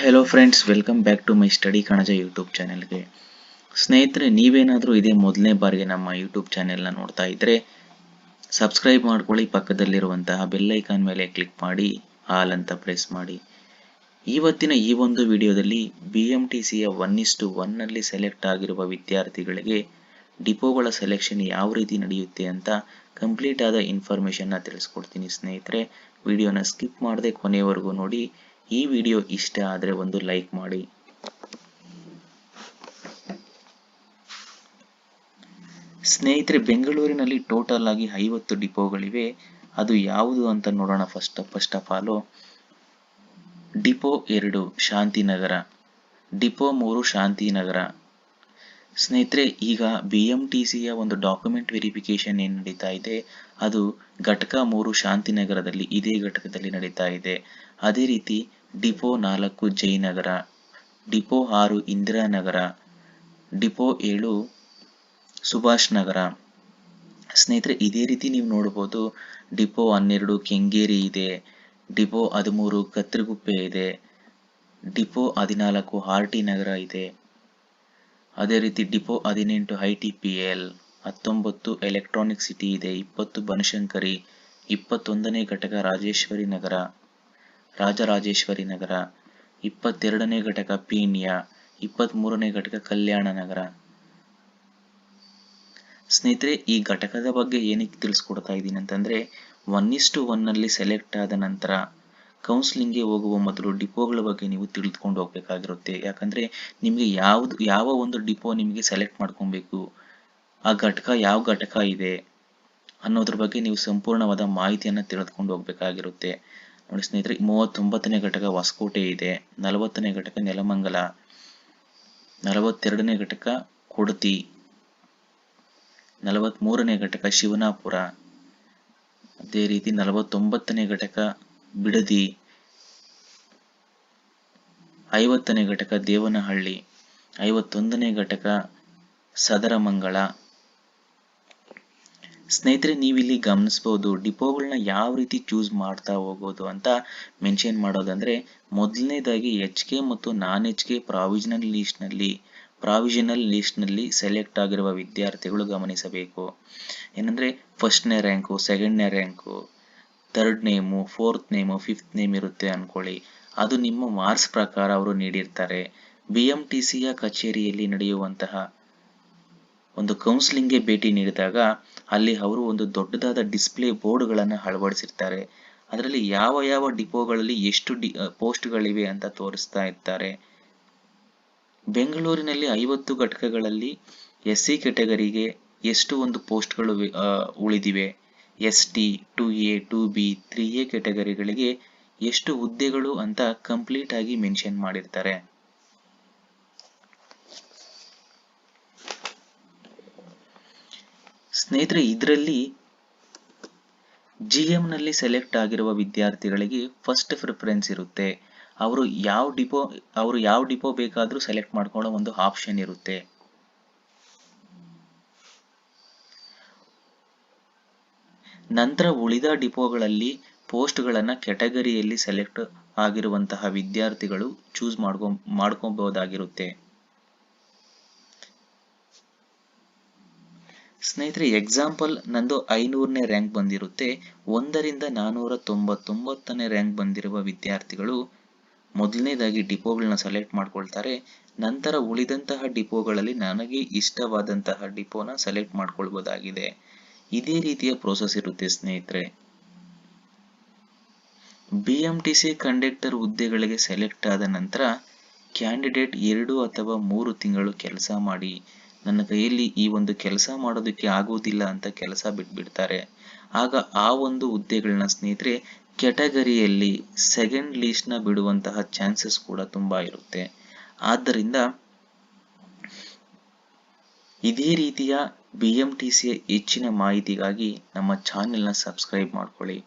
Hello friends, welcome back to my study Kanaja YouTube ಚಾನೆಲ್ಗೆ. ಸ್ನೇಹಿತರೆ, ನೀವೇನಾದರೂ ಇದೇ ಮೊದಲನೇ ಬಾರಿಗೆ ನಮ್ಮ ಯೂಟ್ಯೂಬ್ ಚಾನೆಲ್ನ ನೋಡ್ತಾ ಇದ್ದರೆ ಸಬ್ಸ್ಕ್ರೈಬ್ ಮಾಡ್ಕೊಳ್ಳಿ. ಪಕ್ಕದಲ್ಲಿರುವಂತಹ ಬೆಲ್ ಐಕಾನ್ ಮೇಲೆ ಕ್ಲಿಕ್ ಮಾಡಿ ಆಲ್ ಅಂತ ಪ್ರೆಸ್ ಮಾಡಿ. ಇವತ್ತಿನ ಈ ಒಂದು ವಿಡಿಯೋದಲ್ಲಿ BMTCಯ 1:1ನಲ್ಲಿ ಸೆಲೆಕ್ಟ್ ಆಗಿರುವ ವಿದ್ಯಾರ್ಥಿಗಳಿಗೆ ಡಿಪೋಗಳ ಸೆಲೆಕ್ಷನ್ ಯಾವ ರೀತಿ ನಡೆಯುತ್ತೆ ಅಂತ ಕಂಪ್ಲೀಟ್ ಆದ ಇನ್ಫಾರ್ಮೇಷನ್ನ ತಿಳಿಸ್ಕೊಡ್ತೀನಿ. ಸ್ನೇಹಿತರೆ, ವಿಡಿಯೋನ ಸ್ಕಿಪ್ ಮಾಡದೆ ಕೊನೆಯವರೆಗೂ ನೋಡಿ. ಈ ವಿಡಿಯೋ ಇಷ್ಟ ಆದರೆ ಒಂದು ಲೈಕ್ ಮಾಡಿ. ಸ್ನೇಹಿತರೆ, ಬೆಂಗಳೂರಿನಲ್ಲಿ ಟೋಟಲ್ ಆಗಿ 50 ಡಿಪೋಗಳಿವೆ. ಅದು ಯಾವುದು ಅಂತ ನೋಡೋಣ. First of all, depot 2 Shantinagar, depot 3 Shantinagar. ಸ್ನೇಹಿತರೆ, ಈಗ BMTCಯ ಒಂದು ಡಾಕ್ಯುಮೆಂಟ್ ವೆರಿಫಿಕೇಶನ್ ಏನು ನಡೀತಾ ಇದೆ, ಅದು ಘಟಕ 3 ಶಾಂತಿನಗರದಲ್ಲಿ ಇದೇ ಘಟಕದಲ್ಲಿ ನಡೀತಾ ಇದೆ. ಅದೇ ರೀತಿ depot 4 Jayanagar, depot 6 Indiranagar, depot 7 Subhash Nagar. ಸ್ನೇಹಿತರೆ, ಇದೇ ರೀತಿ ನೀವು ನೋಡಬಹುದು. ಡಿಪೋ 12 ಕೆಂಗೇರಿ ಇದೆ, ಡಿಪೋ 13 ಕತ್ತರಗುಪ್ಪೆ ಇದೆ, ಡಿಪೋ 14 RT ನಗರ ಇದೆ. ಅದೇ ರೀತಿ ಡಿಪೋ 18 ITPL, 19 ಎಲೆಕ್ಟ್ರಾನಿಕ್ ಸಿಟಿ ಇದೆ, 20 ಬನಶಂಕರಿ, 21ನೇ ಘಟಕ ರಾಜರಾಜೇಶ್ವರಿ ನಗರ, 22ನೇ ಘಟಕ ಪೀಣ್ಯ, 23ನೇ ಘಟಕ ಕಲ್ಯಾಣ ನಗರ. ಸ್ನೇಹಿತರೆ, ಈ ಘಟಕದ ಬಗ್ಗೆ ಏನಕ್ಕೆ ತಿಳಿಸ್ಕೊಡ್ತಾ ಇದ್ದೀನಿ ಅಂತಂದ್ರೆ, 1:1ನಲ್ಲಿ ಸೆಲೆಕ್ಟ್ ಆದ ನಂತರ ಕೌನ್ಸಿಲಿಂಗ್ಗೆ ಹೋಗುವ ಮೊದಲು ಡಿಪೋಗಳ ಬಗ್ಗೆ ನೀವು ತಿಳಿದುಕೊಂಡು ಹೋಗ್ಬೇಕಾಗಿರುತ್ತೆ. ಯಾಕಂದ್ರೆ ನಿಮಗೆ ಯಾವ ಒಂದು ಡಿಪೋ ನಿಮಗೆ ಸೆಲೆಕ್ಟ್ ಮಾಡ್ಕೊಬೇಕು, ಆ ಘಟಕ ಯಾವ ಘಟಕ ಇದೆ ಅನ್ನೋದ್ರ ಬಗ್ಗೆ ನೀವು ಸಂಪೂರ್ಣವಾದ ಮಾಹಿತಿಯನ್ನು ತಿಳಿದುಕೊಂಡು ಹೋಗ್ಬೇಕಾಗಿರುತ್ತೆ. ನೋಡಿ ಸ್ನೇಹಿತರೆ, 39ನೇ ಘಟಕ ಹೊಸಕೋಟೆ ಇದೆ, 40ನೇ ಘಟಕ ನೆಲಮಂಗಲ, 42ನೇ ಘಟಕ ಕೊಡತಿ, 43ನೇ ಘಟಕ ಶಿವನಾಪುರ, ಅದೇ ರೀತಿ 49ನೇ ಘಟಕ ಬಿಡದಿ, 50ನೇ ಘಟಕ ದೇವನಹಳ್ಳಿ, 51ನೇ ಘಟಕ ಸದರಮಂಗಳ. ಸ್ನೇಹಿತರೆ, ನೀವಿಲ್ಲಿ ಗಮನಿಸಬಹುದು ಡಿಪೋಗಳನ್ನ ಯಾವ ರೀತಿ ಚೂಸ್ ಮಾಡ್ತಾ ಹೋಗೋದು ಅಂತ ಮೆನ್ಷನ್ ಮಾಡೋದಂದ್ರೆ, ಮೊದಲನೇದಾಗಿ HK ಮತ್ತು ನಾನ್ HK ಪ್ರಾವಿಷನಲ್ ಲಿಸ್ಟ್ನಲ್ಲಿ ಸೆಲೆಕ್ಟ್ ಆಗಿರುವ ವಿದ್ಯಾರ್ಥಿಗಳು ಗಮನಿಸಬೇಕು. ಏನಂದ್ರೆ, ಫಸ್ಟ್ನೇ ರ್ಯಾಂಕು, ಸೆಕೆಂಡ್ನೇ rank, third name, fourth name, fifth name ಇರುತ್ತೆ ಅನ್ಕೊಳ್ಳಿ. ಅದು ನಿಮ್ಮ ಮಾರ್ಕ್ಸ್ ಪ್ರಕಾರ ಅವರು ನೀಡಿರ್ತಾರೆ. BMTCಯ ಕಚೇರಿಯಲ್ಲಿ ನಡೆಯುವಂತಹ ಒಂದು ಕೌನ್ಸಿಲಿಂಗ್ಗೆ ಭೇಟಿ ನೀಡಿದಾಗ ಅಲ್ಲಿ ಅವರು ಒಂದು ದೊಡ್ಡದಾದ ಡಿಸ್ಪ್ಲೇ ಬೋರ್ಡ್ಗಳನ್ನು ಅಳವಡಿಸಿರ್ತಾರೆ. ಅದರಲ್ಲಿ ಯಾವ ಡಿಪೋಗಳಲ್ಲಿ ಎಷ್ಟು ಪೋಸ್ಟ್ಗಳಿವೆ ಅಂತ ತೋರಿಸ್ತಾ ಇರ್ತಾರೆ. ಬೆಂಗಳೂರಿನಲ್ಲಿ 50 ಘಟಕಗಳಲ್ಲಿ SC ಕೆಟಗರಿಗೆ ಎಷ್ಟು ಒಂದು ಪೋಸ್ಟ್ಗಳು ಉಳಿದಿವೆ, ST, 2A, 2B, 3A ಕೆಟಗರಿಗಳಿಗೆ ಎಷ್ಟು ಹುದ್ದೆಗಳು ಅಂತ ಕಂಪ್ಲೀಟ್ ಆಗಿ ಮೆನ್ಷನ್ ಮಾಡಿರ್ತಾರೆ. ಸ್ನೇಹಿತರೆ, ಇದರಲ್ಲಿ GM ನಲ್ಲಿ ಸೆಲೆಕ್ಟ್ ಆಗಿರುವ ವಿದ್ಯಾರ್ಥಿಗಳಿಗೆ ಫಸ್ಟ್ ಪ್ರಿಫರೆನ್ಸ್ ಇರುತ್ತೆ. ಅವರು ಯಾವ ಡಿಪೋ ಬೇಕಾದ್ರೂ ಸೆಲೆಕ್ಟ್ ಮಾಡ್ಕೊಳ್ಳೋ ಒಂದು ಆಪ್ಷನ್ ಇರುತ್ತೆ. ನಂತರ ಉಳಿದ ಡಿಪೋಗಳಲ್ಲಿ ಪೋಸ್ಟ್ಗಳನ್ನ ಕೆಟಗರಿಯಲ್ಲಿ ಸೆಲೆಕ್ಟ್ ಆಗಿರುವಂತಹ ವಿದ್ಯಾರ್ಥಿಗಳು ಚೂಸ್ ಮಾಡ್ಕೋಬಹುದಾಗಿರುತ್ತೆ. ಸ್ನೇಹಿತರೆ, ಎಕ್ಸಾಂಪಲ್ ನಂದು 500ನೇ ರ್ಯಾಂಕ್ ಬಂದಿರುತ್ತೆ. 1ರಿಂದ 499ನೇ ರ್ಯಾಂಕ್ ಬಂದಿರುವ ವಿದ್ಯಾರ್ಥಿಗಳು ಮೊದಲನೇದಾಗಿ ಡಿಪೋಗಳನ್ನ ಸೆಲೆಕ್ಟ್ ಮಾಡ್ಕೊಳ್ತಾರೆ. ನಂತರ ಉಳಿದಂತಹ ಡಿಪೋಗಳಲ್ಲಿ ನನಗೆ ಇಷ್ಟವಾದಂತಹ ಡಿಪೋನ ಸೆಲೆಕ್ಟ್ ಮಾಡ್ಕೊಳ್ಬಹುದಾಗಿದೆ. ಇದೇ ರೀತಿಯ ಪ್ರೋಸೆಸ್ ಇರುತ್ತೆ ಸ್ನೇಹಿತರೆ. BMTC ಕಂಡಕ್ಟರ್ ಹುದ್ದೆಗಳಿಗೆ ಸೆಲೆಕ್ಟ್ ಆದ ನಂತರ ಕ್ಯಾಂಡಿಡೇಟ್ 2 ಅಥವಾ 3 ತಿಂಗಳು ಕೆಲಸ ಮಾಡಿ ನನ್ನ ಕೈಯಲ್ಲಿ ಈ ಒಂದು ಕೆಲಸ ಮಾಡೋದಕ್ಕೆ ಆಗೋದಿಲ್ಲ ಅಂತ ಕೆಲಸ ಬಿಟ್ಬಿಡ್ತಾರೆ. ಆಗ ಆ ಒಂದು ಹುದ್ದೆಗಳನ್ನ ಸ್ನೇಹಿತರೆ ಕೆಟಗರಿಯಲ್ಲಿ ಸೆಕೆಂಡ್ ಲಿಸ್ಟ್ ನ ಬಿಡುವಂತಹ ಚಾನ್ಸಸ್ ಕೂಡ ತುಂಬಾ ಇರುತ್ತೆ. ಆದ್ದರಿಂದ ಇದೇ ರೀತಿಯ BMTCಯ ಹೆಚ್ಚಿನ ಮಾಹಿತಿಗಾಗಿ ನಮ್ಮ ಚಾನೆಲ್ನ ಸಬ್ಸ್ಕ್ರೈಬ್ ಮಾಡ್ಕೊಳ್ಳಿ.